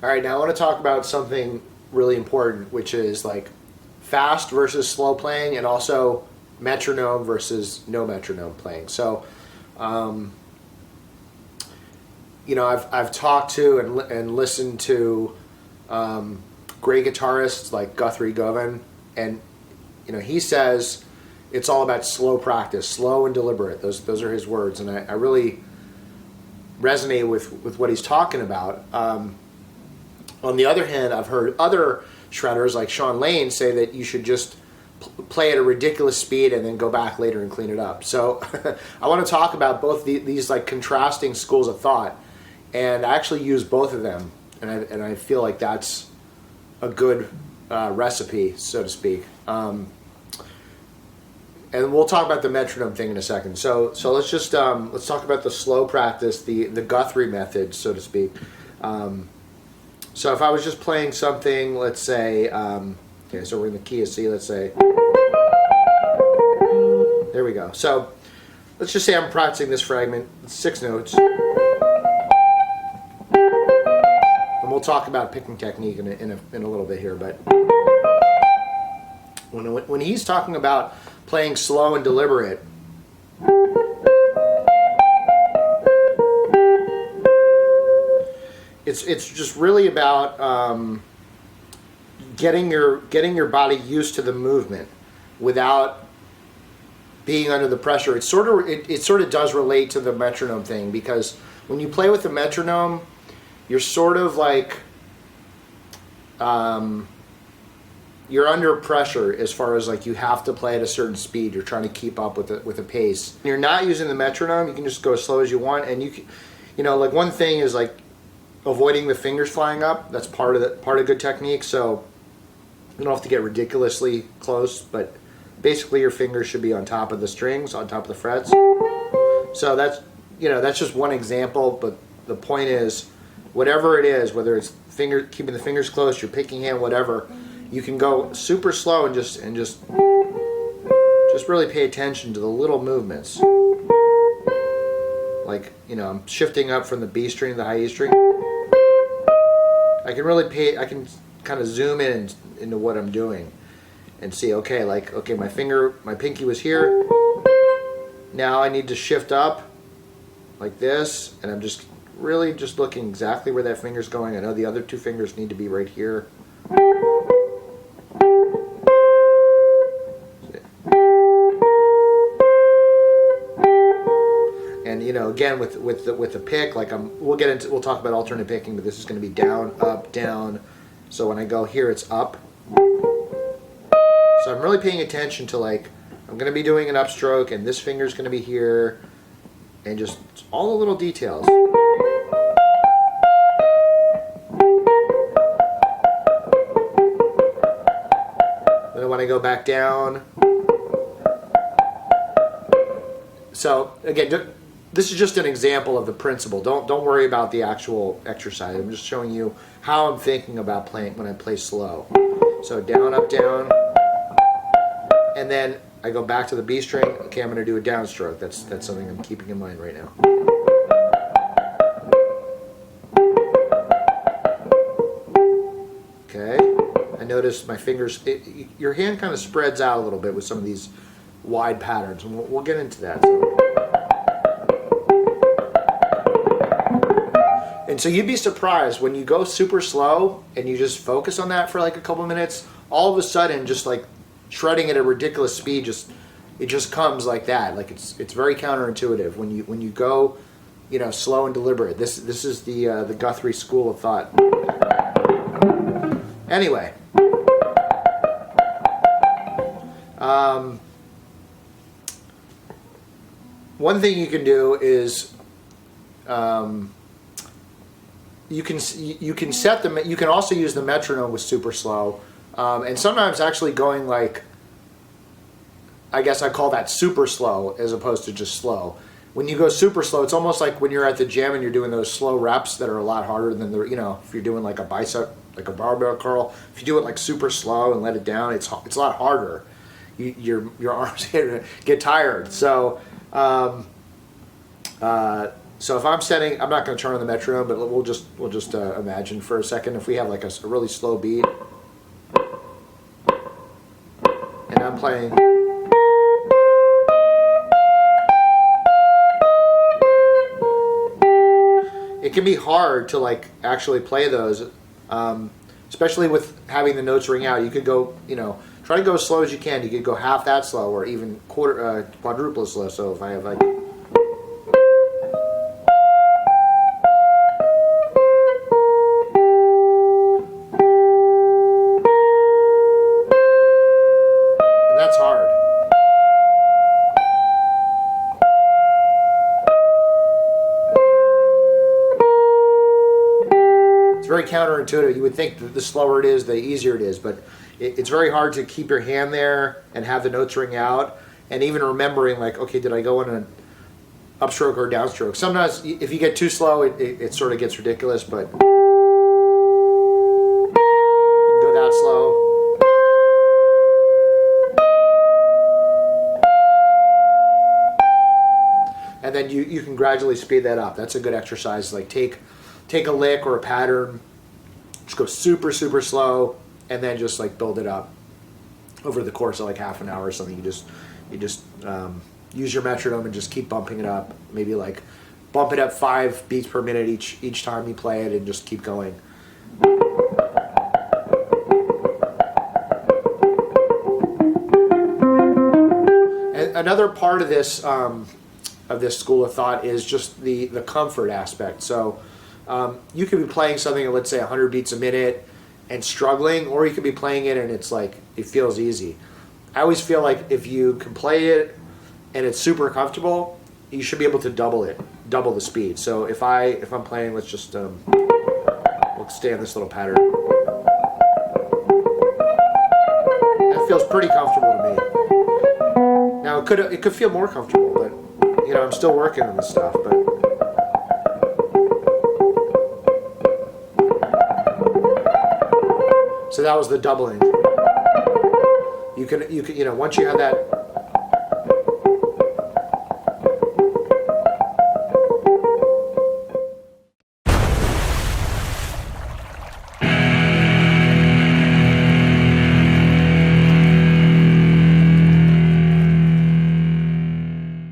All right, now I want to talk about something really important, which is like fast versus slow playing, and also metronome versus no metronome playing. So, you know, I've talked to and listened to great guitarists like Guthrie Govan, and you know, he says it's all about slow practice, slow and deliberate. Those are his words, and I really resonate with what he's talking about. On the other hand, I've heard other shredders like Sean Lane say that you should just play at a ridiculous speed and then go back later and clean it up. So I want to talk about both these like contrasting schools of thought, and I actually use both of them, and I feel like that's a good recipe, so to speak. And we'll talk about the metronome thing in a second. So let's just let's talk about the slow practice, the Guthrie method, so to speak. So if I was just playing something, let's say, okay, so we're in the key of C, let's say. There we go. So let's just say I'm practicing this fragment, 6 notes. And we'll talk about picking technique in a little bit here, but when he's talking about playing slow and deliberate, it's just really about getting your body used to the movement without being under the pressure. It sort of does relate to the metronome thing, because when you play with the metronome, you're sort of like you're under pressure as far as like you have to play at a certain speed. You're trying to keep up with the pace. When you're not using the metronome, you can just go as slow as you want, and you know, like one thing is like avoiding the fingers flying up. That's part of good technique. So you don't have to get ridiculously close, but basically your fingers should be on top of the strings, on top of the frets. So that's, you know, that's just one example, but the point is, whatever it is, whether it's keeping the fingers close, your picking hand, whatever, you can go super slow and just really pay attention to the little movements. Like, you know, I'm shifting up from the B string to the high E string. I can kind of zoom into what I'm doing and see, okay, like, okay, my pinky was here. Now I need to shift up like this, and I'm just really just looking exactly where that finger's going. I know the other 2 fingers need to be right here. And you know, again with the pick, like we'll talk about alternate picking, but this is going to be down, up, down. So when I go here, it's up. So I'm really paying attention to, like, I'm going to be doing an upstroke, and this finger's going to be here, and just all the little details. Then when I go back down. So again, this is just an example of the principle. Don't worry about the actual exercise. I'm just showing you how I'm thinking about playing when I play slow. So down, up, down, and then I go back to the B string. Okay, I'm going to do a downstroke. That's something I'm keeping in mind right now. Okay, I notice my fingers. Your hand kind of spreads out a little bit with some of these wide patterns, and we'll get into that. And so you'd be surprised when you go super slow and you just focus on that for like a couple minutes, all of a sudden just like shredding at a ridiculous speed, it just comes like that. Like it's very counterintuitive when you go, you know, slow and deliberate. This is the Guthrie school of thought. Anyway, one thing you can do is you can set them. You can also use the metronome with super slow, and sometimes actually going like, I guess I call that super slow as opposed to just slow. When you go super slow, it's almost like when you're at the gym and you're doing those slow reps that are a lot harder than the, you know, if you're doing like a bicep, like a barbell curl. If you do it like super slow and let it down, it's a lot harder. Your arms get tired. So So if I'm setting, I'm not going to turn on the metronome, but we'll just imagine for a second if we have like a really slow beat, and I'm playing. It can be hard to like actually play those, especially with having the notes ring out. You could go, try to go as slow as you can. You could go half that slow, or even quadruple as slow. So if I have like. Very counterintuitive. You would think that the slower it is, the easier it is, but it's very hard to keep your hand there and have the notes ring out, and even remembering like, okay, did I go in an upstroke or downstroke? Sometimes if you get too slow, it sort of gets ridiculous, but you can go that slow. And then you can gradually speed that up. That's a good exercise. Like take a lick or a pattern, just go super, super slow, and then just like build it up over the course of like half an hour or something. You just use your metronome and just keep bumping it up. Maybe like bump it up 5 beats per minute each time you play it, and just keep going. And another part of this school of thought is just the comfort aspect. So you could be playing something at, let's say, 100 beats a minute and struggling, or you could be playing it and it's like it feels easy. I always feel like if you can play it and it's super comfortable, you should be able to double the speed. So if I'm playing, let's just we'll stay on this little pattern. That feels pretty comfortable to me. Now it could feel more comfortable, but I'm still working on this stuff, but. So that was the doubling. You can once you have that